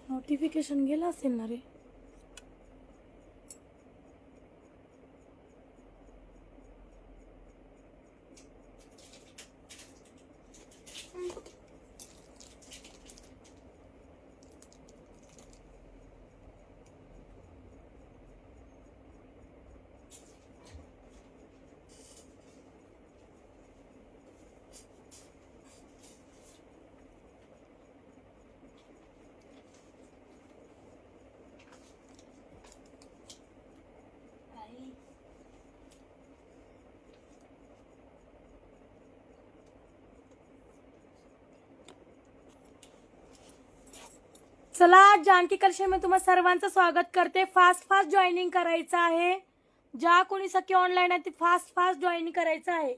Notification गेला असेल ना रे. चला, जानकी कलेक्शन में तुम्हा सर्वांचं स्वागत करते. फास्ट जॉईनिंग करायचं आहे. ज्या कोणी सखी ऑनलाईन आहे ती फास्ट जॉईनिंग करायचं आहे.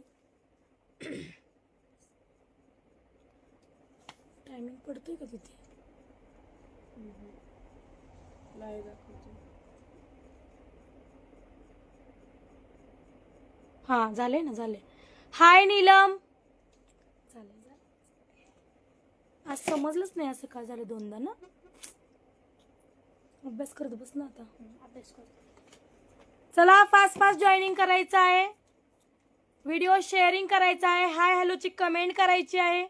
टायमिंग पडतोय का तिथे? हा, झाले ना, झाले. हाय नीलम. झाले. आज समजलंच नाही असं काय झालं दोनदा ना. अभ्यास करत बस ना आता. अभ्यास कर. चला, फास्ट जॉईनिंग करायचं आहे. व्हिडिओ शेअरिंग करायचा आहे. हाय हॅलोची कमेंट करायची आहे.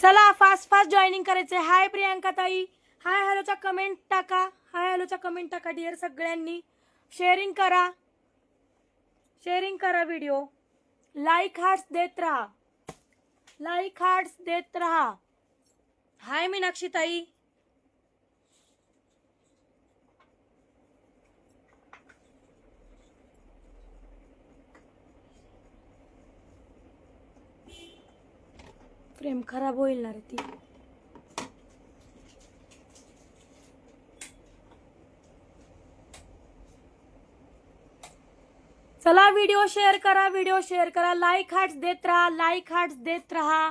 चला, फास्ट जॉईनिंग करायचंय. हाय प्रियांका ताई. हाय हॅलोचा कमेंट टाका. हाय हॅलोचा कमेंट टाका डिअर सगळ्यांनी. शेअरिंग करा. शेअरिंग करा व्हिडिओ. लाईक हार्ट्स देत राहा. लाईक हार्ट्स देत राहा. हाय मीनाक्षी ताई. फ्रेम खराब होईल ना रे ती. चला, व्हिडिओ शेअर करा. व्हिडिओ शेअर करा. लाईक हार्ट्स देत राहा. लाईक हार्ट्स देत राहा.